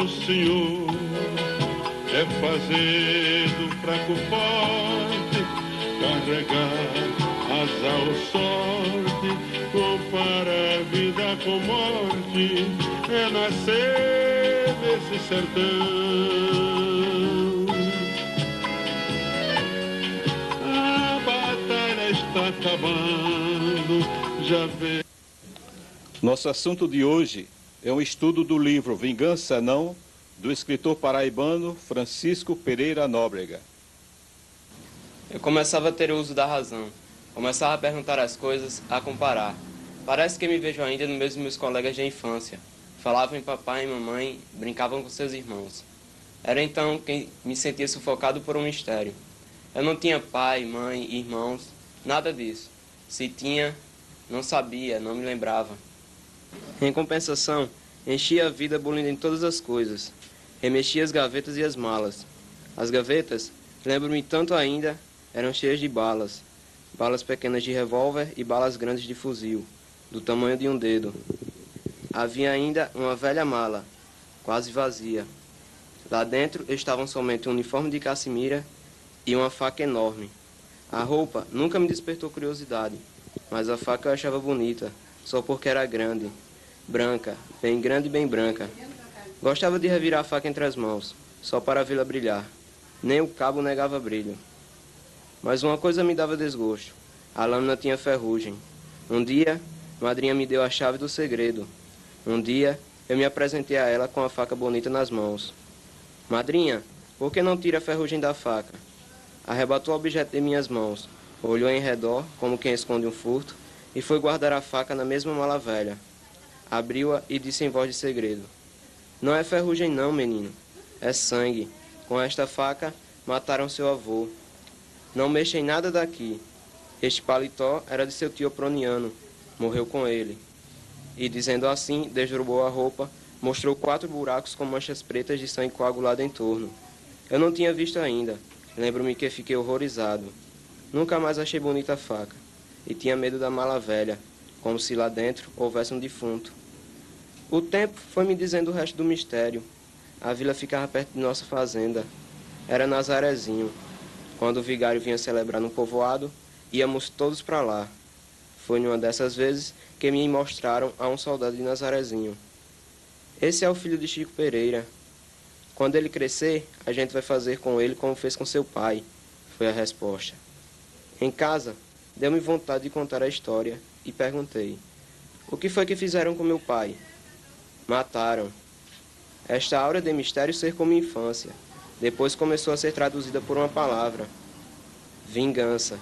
do Senhor é fazer do fraco forte, carregar asa ou sorte, comparar a vida com morte, é nascer nesse sertão. A batalha está acabando, já vê. Nosso assunto de hoje é um estudo do livro Vingança Não, do escritor paraibano Francisco Pereira Nóbrega. Eu começava a ter o uso da razão. Começava a perguntar as coisas, a comparar. Parece que me vejo ainda no meio dos meus colegas de infância. Falavam em papai e mamãe, brincavam com seus irmãos. Era então que me sentia sufocado por um mistério. Eu não tinha pai, mãe, irmãos, nada disso. Se tinha, não sabia, não me lembrava. Em compensação, enchia a vida bolindo em todas as coisas. Remexia as gavetas e as malas. As gavetas, lembro-me tanto ainda, eram cheias de balas. Balas pequenas de revólver e balas grandes de fuzil, do tamanho de um dedo. Havia ainda uma velha mala, quase vazia. Lá dentro estavam somente um uniforme de caçemira e uma faca enorme. A roupa nunca me despertou curiosidade, mas a faca eu achava bonita, só porque era grande, branca, bem grande e bem branca. Gostava de revirar a faca entre as mãos, só para vê-la brilhar. Nem o cabo negava brilho. Mas uma coisa me dava desgosto. A lâmina tinha ferrugem. Um dia, madrinha me deu a chave do segredo. Um dia, eu me apresentei a ela com a faca bonita nas mãos. Madrinha, por que não tira a ferrugem da faca? Arrebatou o objeto de minhas mãos, olhou em redor, como quem esconde um furto, e foi guardar a faca na mesma mala velha. Abriu-a e disse em voz de segredo: Não é ferrugem não, menino. É sangue. Com esta faca, mataram seu avô. Não mexa em nada daqui. Este paletó era de seu tio Proniano. Morreu com ele. E, dizendo assim, desdobrou a roupa, mostrou 4 buracos com manchas pretas de sangue coagulado em torno. Eu não tinha visto ainda. Lembro-me que fiquei horrorizado. Nunca mais achei bonita a faca. E tinha medo da mala velha, como se lá dentro houvesse um defunto. O tempo foi me dizendo o resto do mistério. A vila ficava perto de nossa fazenda. Era Nazarezinho. Quando o vigário vinha celebrar no povoado, íamos todos para lá. Foi numa dessas vezes que me mostraram a um soldado de Nazarezinho. Esse é o filho de Chico Pereira. Quando ele crescer, a gente vai fazer com ele como fez com seu pai, foi a resposta. Em casa, deu-me vontade de contar a história e perguntei: o que foi que fizeram com meu pai? Mataram. Esta aura de mistério cercou minha infância. Depois começou a ser traduzida por uma palavra: vingança.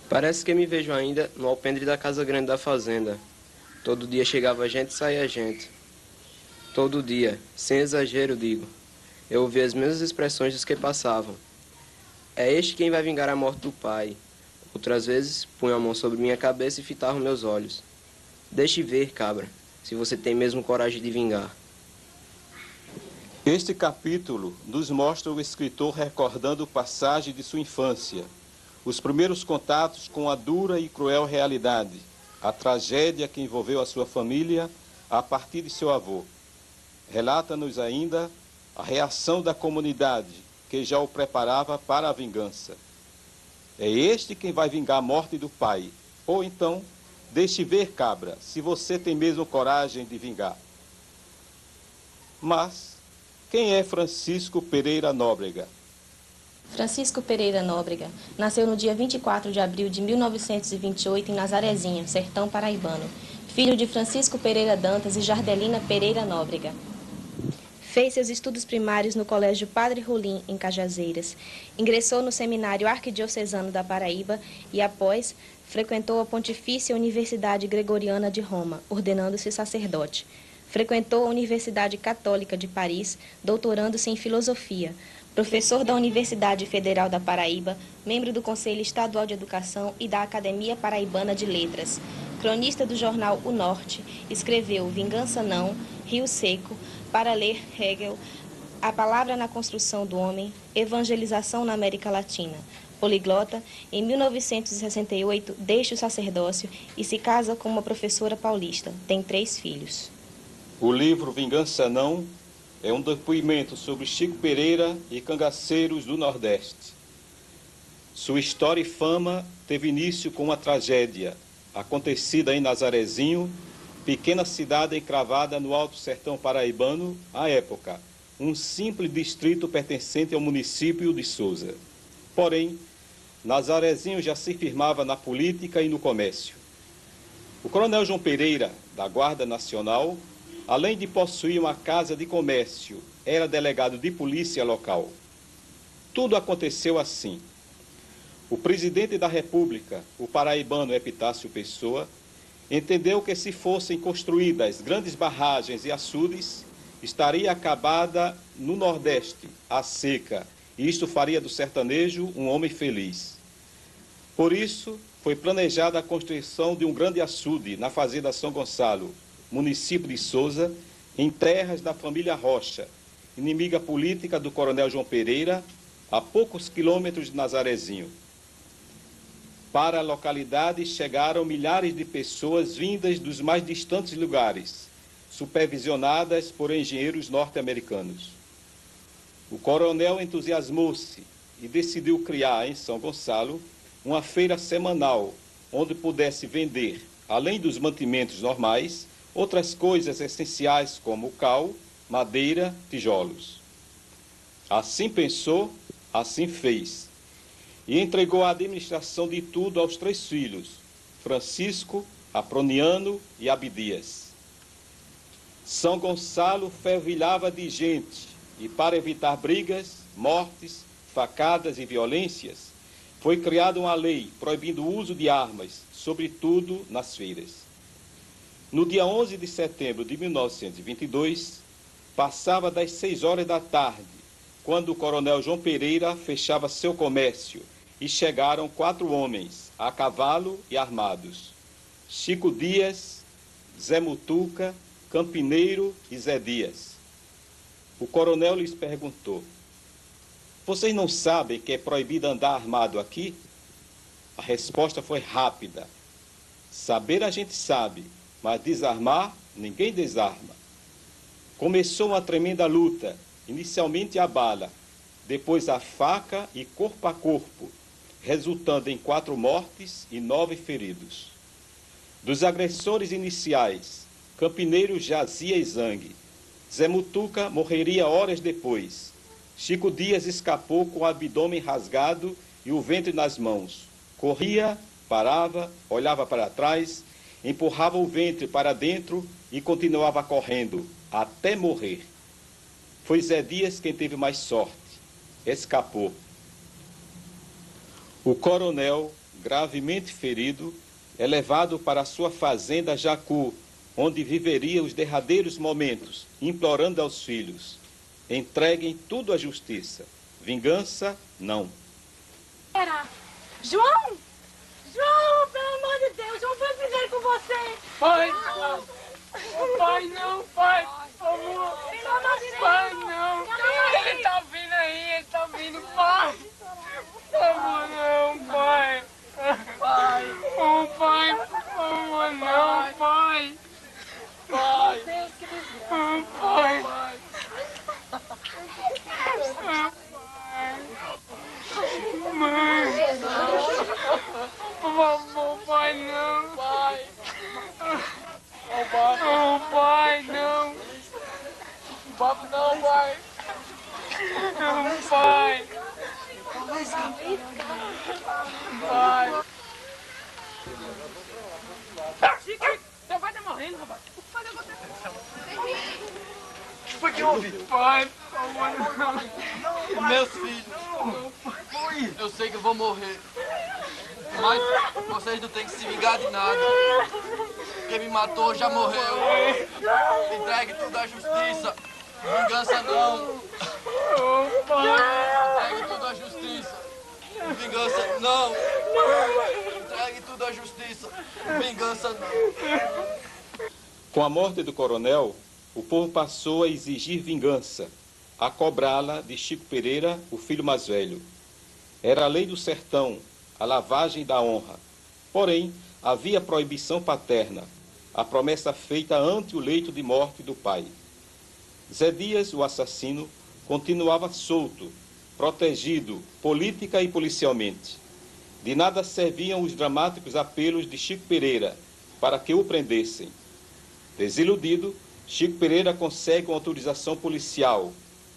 Parece que me vejo ainda no alpendre da casa grande da fazenda. Todo dia chegava gente e saía gente. Todo dia, sem exagero, digo. Eu ouvia as mesmas expressões dos que passavam. É este quem vai vingar a morte do pai. Outras vezes, punham a mão sobre minha cabeça e fitavam meus olhos. Deixe ver, cabra, se você tem mesmo coragem de vingar. Este capítulo nos mostra o escritor recordando passagem de sua infância, os primeiros contatos com a dura e cruel realidade, a tragédia que envolveu a sua família a partir de seu avô. Relata-nos ainda a reação da comunidade, que já o preparava para a vingança. É este quem vai vingar a morte do pai. Ou então, deixe ver, cabra, se você tem mesmo coragem de vingar. Mas quem é Francisco Pereira Nóbrega? Francisco Pereira Nóbrega nasceu no dia 24 de abril de 1928 em Nazarezinho, sertão paraibano, filho de Francisco Pereira Dantas e Jardelina Pereira Nóbrega. Fez seus estudos primários no Colégio Padre Rolim, em Cajazeiras. Ingressou no Seminário Arquidiocesano da Paraíba e, após, frequentou a Pontifícia Universidade Gregoriana de Roma, ordenando-se sacerdote. Frequentou a Universidade Católica de Paris, doutorando-se em filosofia. Professor da Universidade Federal da Paraíba, membro do Conselho Estadual de Educação e da Academia Paraibana de Letras. Cronista do jornal O Norte, escreveu Vingança Não, Rio Seco, Para Ler Hegel, A Palavra na Construção do Homem, Evangelização na América Latina. Poliglota, em 1968 deixa o sacerdócio e se casa com uma professora paulista. Tem 3 filhos. O livro Vingança Não é um depoimento sobre Chico Pereira e cangaceiros do Nordeste. Sua história e fama teve início com uma tragédia acontecida em Nazarezinho, pequena cidade encravada no Alto Sertão Paraibano, à época, um simples distrito pertencente ao município de Sousa. Porém, Nazarezinho já se firmava na política e no comércio. O coronel João Pereira, da Guarda Nacional, além de possuir uma casa de comércio, era delegado de polícia local. Tudo aconteceu assim. O presidente da República, o paraibano Epitácio Pessoa, entendeu que se fossem construídas grandes barragens e açudes, estaria acabada no Nordeste a seca, e isto faria do sertanejo um homem feliz. Por isso, foi planejada a construção de um grande açude na fazenda São Gonçalo, município de Sousa, em terras da família Rocha, inimiga política do coronel João Pereira, a poucos quilômetros de Nazarezinho. Para a localidade chegaram milhares de pessoas vindas dos mais distantes lugares, supervisionadas por engenheiros norte-americanos. O coronel entusiasmou-se e decidiu criar em São Gonçalo uma feira semanal, onde pudesse vender, além dos mantimentos normais, outras coisas essenciais como cal, madeira, tijolos. Assim pensou, assim fez. E entregou a administração de tudo aos 3 filhos, Francisco, Aproniano e Abdias. São Gonçalo fervilhava de gente, e para evitar brigas, mortes, facadas e violências, foi criada uma lei proibindo o uso de armas, sobretudo nas feiras. No dia 11 de setembro de 1922, passava das 6 horas da tarde, quando o coronel João Pereira fechava seu comércio, e chegaram 4 homens, a cavalo e armados: Chico Dias, Zé Mutuca, Campineiro e Zé Dias. O coronel lhes perguntou: vocês não sabem que é proibido andar armado aqui? A resposta foi rápida: saber a gente sabe, mas desarmar ninguém desarma. Começou uma tremenda luta, inicialmente a bala, depois a faca e corpo a corpo, resultando em 4 mortes e 9 feridos. Dos agressores iniciais, Campineiro jazia exangue. Zé Mutuca morreria horas depois. Chico Dias escapou com o abdômen rasgado e o ventre nas mãos. Corria, parava, olhava para trás, empurrava o ventre para dentro e continuava correndo, até morrer. Foi Zé Dias quem teve mais sorte. Escapou. O coronel, gravemente ferido, é levado para sua fazenda Jacu, onde viveria os derradeiros momentos, implorando aos filhos: entreguem tudo à justiça. Vingança, não. João! João, pelo amor de Deus, João, foi fizer com você. Pai, não. Pai, não, pai. Por favor. Pai, não. Ele tá vindo aí, ele tá vindo, pai. Por favor, não, pai. Pai. Oh, pai, por favor, não, pai. Pai. Oh, pai. Mãe. Por favor, pai, não. Pai. Oh, pai, não. Papo não, pai. Não, pai. Pai. Chico, seu pai tá morrendo, rapaz. O que foi que aconteceu? O que foi que houve? Pai, por favor, não. Meus filhos, eu sei que eu vou morrer, mas vocês não têm que se vingar de nada. Quem me matou já morreu. Entregue tudo à justiça. Vingança não. Entregue tudo à justiça. Vingança não. Entregue tudo à justiça. Vingança não. Com a morte do coronel, o povo passou a exigir vingança, a cobrá-la de Chico Pereira, o filho mais velho. Era a lei do sertão, a lavagem da honra. Porém, havia proibição paterna, a promessa feita ante o leito de morte do pai. Zé Dias, o assassino, continuava solto, protegido política e policialmente. De nada serviam os dramáticos apelos de Chico Pereira para que o prendessem. Desiludido, Chico Pereira consegue uma autorização policial,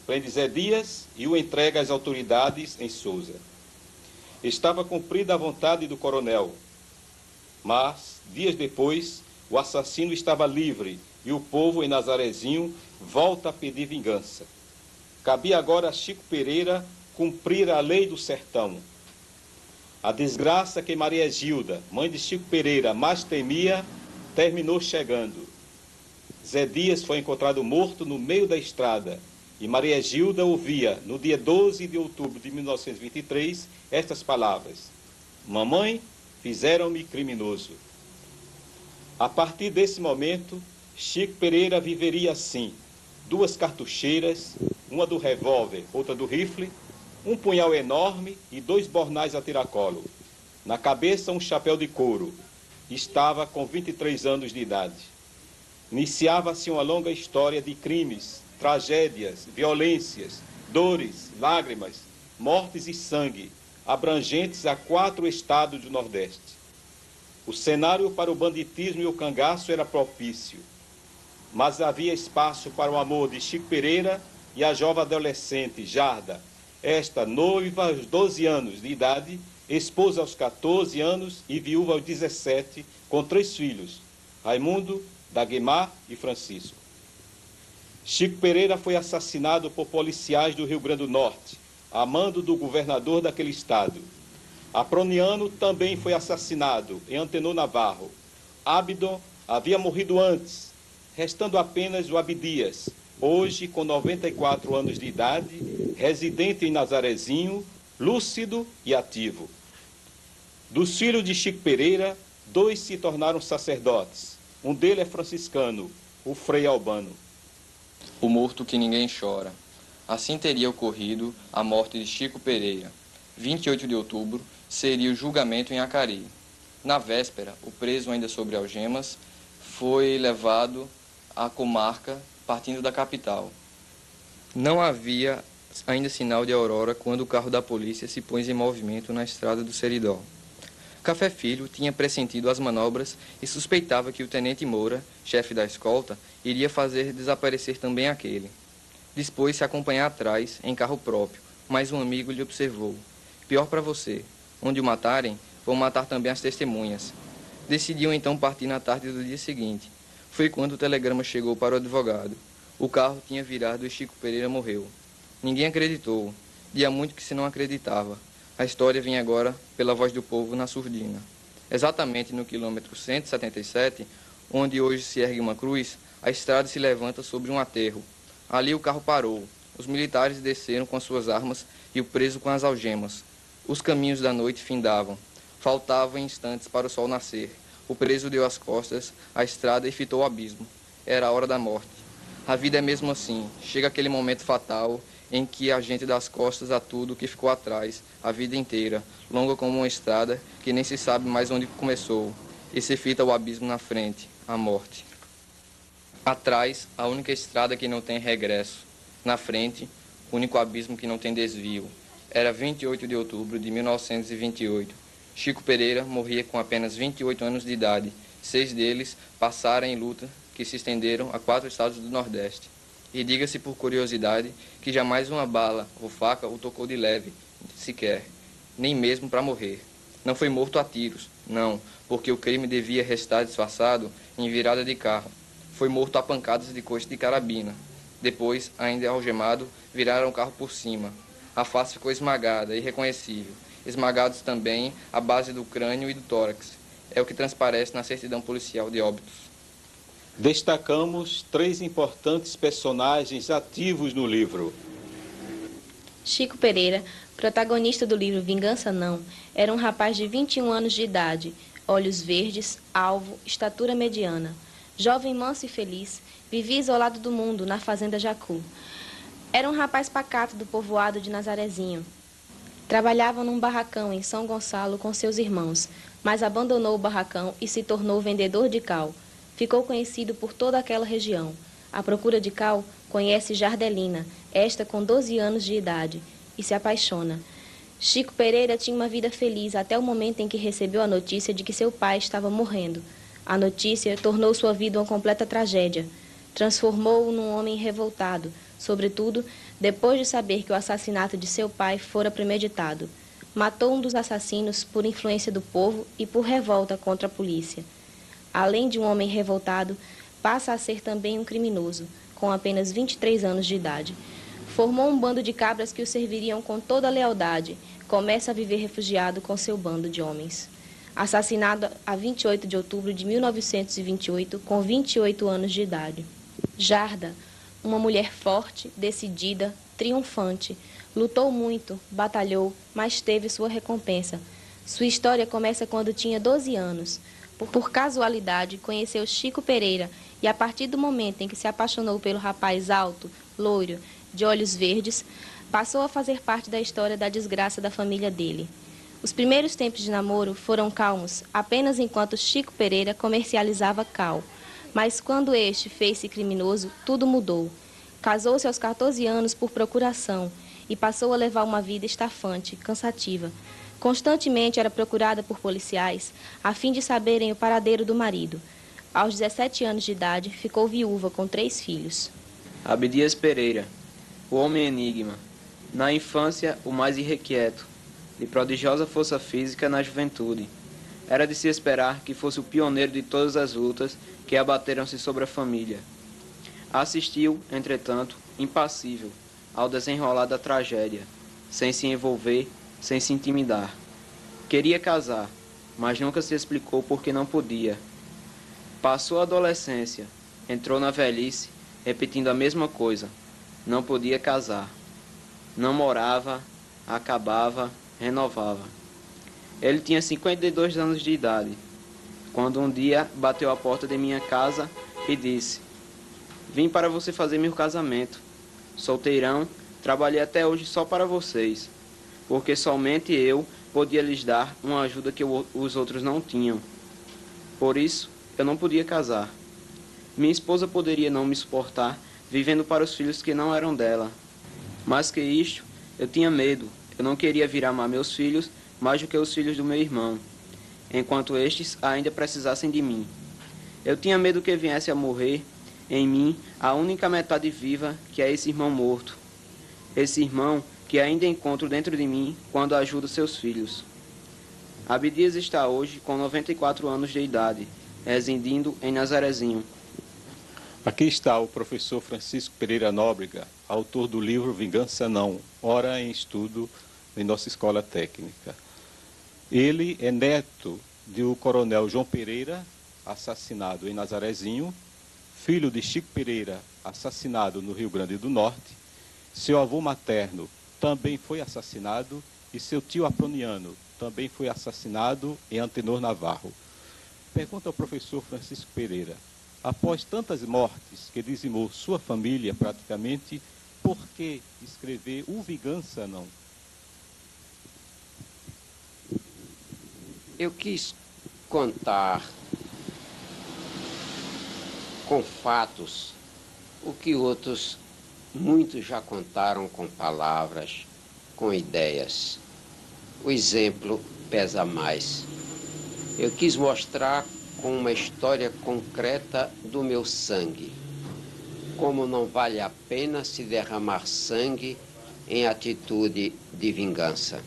prende Zé Dias e o entrega às autoridades em Sousa. Estava cumprida a vontade do coronel, mas, dias depois, o assassino estava livre e o povo em Nazarezinho volta a pedir vingança. Cabia agora a Chico Pereira cumprir a lei do sertão. A desgraça que Maria Gilda, mãe de Chico Pereira, mais temia, terminou chegando. Zé Dias foi encontrado morto no meio da estrada e Maria Gilda ouvia, no dia 12 de outubro de 1923, estas palavras: "Mamãe, fizeram-me criminoso." A partir desse momento, Chico Pereira viveria assim: 2 cartucheiras, uma do revólver, outra do rifle, um punhal enorme e 2 bornais a tiracolo. Na cabeça, um chapéu de couro. Estava com 23 anos de idade. Iniciava-se uma longa história de crimes, tragédias, violências, dores, lágrimas, mortes e sangue, abrangentes a 4 estados do Nordeste. O cenário para o banditismo e o cangaço era propício, mas havia espaço para o amor de Chico Pereira e a jovem adolescente Jarda, esta noiva aos 12 anos de idade, esposa aos 14 anos e viúva aos 17, com 3 filhos, Raimundo, Dagmar e Francisco. Chico Pereira foi assassinado por policiais do Rio Grande do Norte, a mando do governador daquele estado. Aproniano também foi assassinado em Antenor Navarro. Abdon havia morrido antes, restando apenas o Abdias, hoje com 94 anos de idade, residente em Nazarezinho, lúcido e ativo. Dos filhos de Chico Pereira, 2 se tornaram sacerdotes. Um deles é franciscano, o Frei Albano. O morto que ninguém chora. Assim teria ocorrido a morte de Chico Pereira. 28 de outubro seria o julgamento em Acari. Na véspera, o preso ainda sobre algemas foi levado à comarca partindo da capital. Não havia ainda sinal de aurora quando o carro da polícia se pôs em movimento na estrada do Seridó. Café Filho tinha pressentido as manobras e suspeitava que o tenente Moura, chefe da escolta, iria fazer desaparecer também aquele. Dispôs-se a acompanhar atrás, em carro próprio, mas um amigo lhe observou: "Pior para você, onde o matarem, vão matar também as testemunhas." Decidiu então partir na tarde do dia seguinte. Foi quando o telegrama chegou para o advogado. O carro tinha virado e Chico Pereira morreu. Ninguém acreditou. Dia muito que se não acreditava. A história vinha agora pela voz do povo na surdina. Exatamente no quilômetro 177, onde hoje se ergue uma cruz, a estrada se levanta sobre um aterro. Ali o carro parou. Os militares desceram com suas armas e o preso com as algemas. Os caminhos da noite findavam. Faltavam instantes para o sol nascer. O preso deu as costas à estrada e fitou o abismo. Era a hora da morte. A vida é mesmo assim. Chega aquele momento fatal em que a gente dá as costas a tudo que ficou atrás, a vida inteira, longa como uma estrada que nem se sabe mais onde começou, e se fita o abismo na frente, a morte. Atrás, a única estrada que não tem regresso. Na frente, o único abismo que não tem desvio. Era 28 de outubro de 1928. Chico Pereira morria com apenas 28 anos de idade. 6 deles passaram em luta que se estenderam a 4 estados do Nordeste. E diga-se por curiosidade que jamais uma bala ou faca o tocou de leve, sequer, nem mesmo para morrer. Não foi morto a tiros, não, porque o crime devia restar disfarçado em virada de carro. Foi morto a pancadas de coice de carabina. Depois, ainda algemado, viraram o carro por cima. A face ficou esmagada, irreconhecível. Esmagados também a base do crânio e do tórax. É o que transparece na certidão policial de óbitos. Destacamos 3 importantes personagens ativos no livro. Chico Pereira, protagonista do livro Vingança Não, era um rapaz de 21 anos de idade, olhos verdes, alvo, estatura mediana. Jovem, manso e feliz, vivia isolado do mundo na fazenda Jacu. Era um rapaz pacato do povoado de Nazarezinho. Trabalhava num barracão em São Gonçalo com seus irmãos, mas abandonou o barracão e se tornou vendedor de cal. Ficou conhecido por toda aquela região. À procura de Cal, conhece Jardelina, esta com 12 anos de idade, e se apaixona. Chico Pereira tinha uma vida feliz até o momento em que recebeu a notícia de que seu pai estava morrendo. A notícia tornou sua vida uma completa tragédia. Transformou-o num homem revoltado, sobretudo depois de saber que o assassinato de seu pai fora premeditado. Matou um dos assassinos por influência do povo e por revolta contra a polícia. Além de um homem revoltado, passa a ser também um criminoso, com apenas 23 anos de idade. Formou um bando de cabras que o serviriam com toda a lealdade. Começa a viver refugiado com seu bando de homens. Assassinado a 28 de outubro de 1928, com 28 anos de idade. Jarda, uma mulher forte, decidida, triunfante. Lutou muito, batalhou, mas teve sua recompensa. Sua história começa quando tinha 12 anos. Por casualidade, conheceu Chico Pereira e, a partir do momento em que se apaixonou pelo rapaz alto, loiro, de olhos verdes, passou a fazer parte da história da desgraça da família dele. Os primeiros tempos de namoro foram calmos, apenas enquanto Chico Pereira comercializava cal. Mas quando este fez-se criminoso, tudo mudou. Casou-se aos 14 anos por procuração e passou a levar uma vida estafante, cansativa. Constantemente era procurada por policiais a fim de saberem o paradeiro do marido. Aos 17 anos de idade, ficou viúva com 3 filhos. Abdias Pereira, o homem enigma. Na infância, o mais irrequieto, de prodigiosa força física na juventude. Era de se esperar que fosse o pioneiro de todas as lutas que abateram-se sobre a família. Assistiu, entretanto, impassível, ao desenrolar da tragédia, sem se envolver, sem se intimidar. Queria casar, mas nunca se explicou por que não podia. Passou a adolescência, entrou na velhice, repetindo a mesma coisa. Não podia casar. Namorava, acabava, renovava. Ele tinha 52 anos de idade, quando um dia bateu à porta de minha casa e disse: "Vim para você fazer meu casamento. Solteirão, trabalhei até hoje só para vocês, porque somente eu podia lhes dar uma ajuda que os outros não tinham. Por isso, eu não podia casar. Minha esposa poderia não me suportar, vivendo para os filhos que não eram dela. Mais que isto, eu tinha medo. Eu não queria vir amar meus filhos mais do que os filhos do meu irmão, enquanto estes ainda precisassem de mim. Eu tinha medo que viesse a morrer em mim a única metade viva, que é esse irmão morto. Esse irmão que ainda encontro dentro de mim quando ajudo seus filhos." Abdias está hoje com 94 anos de idade, residindo em Nazarezinho. Aqui está o professor Francisco Pereira Nóbrega, autor do livro Vingança Não, ora em estudo em nossa escola técnica. Ele é neto do coronel João Pereira, assassinado em Nazarezinho, filho de Chico Pereira, assassinado no Rio Grande do Norte. Seu avô materno também foi assassinado e seu tio Aproniano também foi assassinado em Antenor Navarro. Pergunta ao professor Francisco Pereira: após tantas mortes que dizimou sua família praticamente, por que escrever o Vingança Não? Eu quis contar com fatos o que outros, muitos já contaram com palavras, com ideias. O exemplo pesa mais. Eu quis mostrar com uma história concreta do meu sangue, como não vale a pena se derramar sangue em atitude de vingança.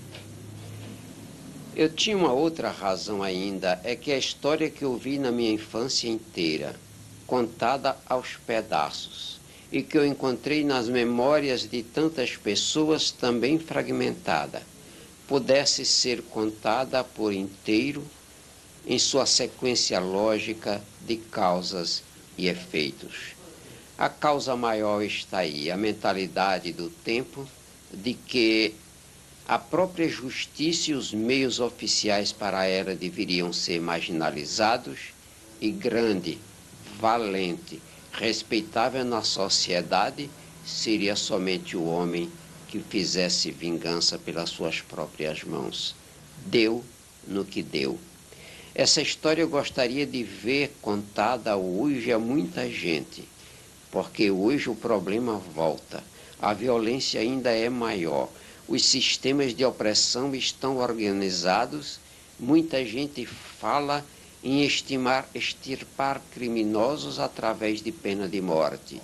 Eu tinha uma outra razão ainda, é que a história que eu vi na minha infância inteira, contada aos pedaços, e que eu encontrei nas memórias de tantas pessoas também fragmentada, pudesse ser contada por inteiro em sua sequência lógica de causas e efeitos. A causa maior está aí, a mentalidade do tempo de que a própria justiça e os meios oficiais para ela deveriam ser marginalizados e grande, valente, respeitável na sociedade seria somente o homem que fizesse vingança pelas suas próprias mãos. Deu no que deu. Essa história eu gostaria de ver contada hoje a muita gente, porque hoje o problema volta. A violência ainda é maior. Os sistemas de opressão estão organizados. Muita gente fala em extirpar criminosos através de pena de morte.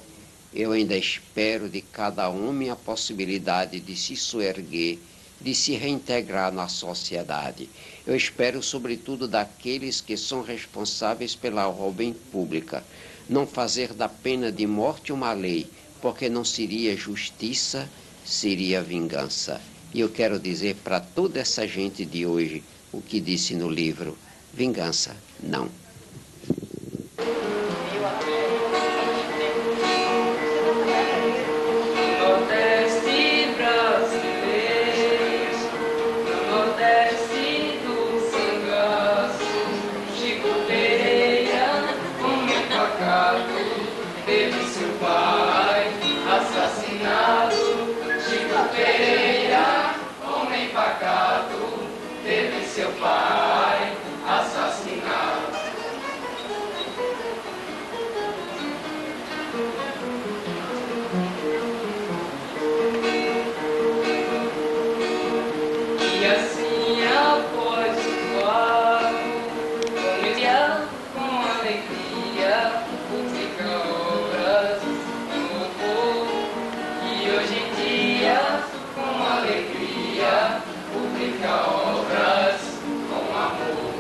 Eu ainda espero de cada homem a possibilidade de se soerguer, de se reintegrar na sociedade. Eu espero, sobretudo, daqueles que são responsáveis pela ordem pública, não fazer da pena de morte uma lei, porque não seria justiça, seria vingança. E eu quero dizer para toda essa gente de hoje o que disse no livro: vingança, não. Seu pai assassinado. E assim após o quadro, com alegria, publica obras no povo. E hoje em dia, com alegria, publica obras com amor.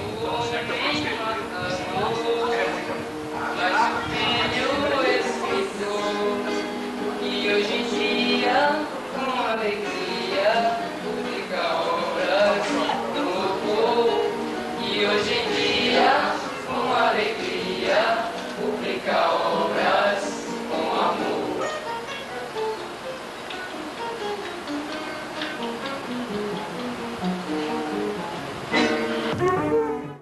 No homem matador, mas o filho escritor. E hoje em dia, com alegria, publica obras no povo. E hoje em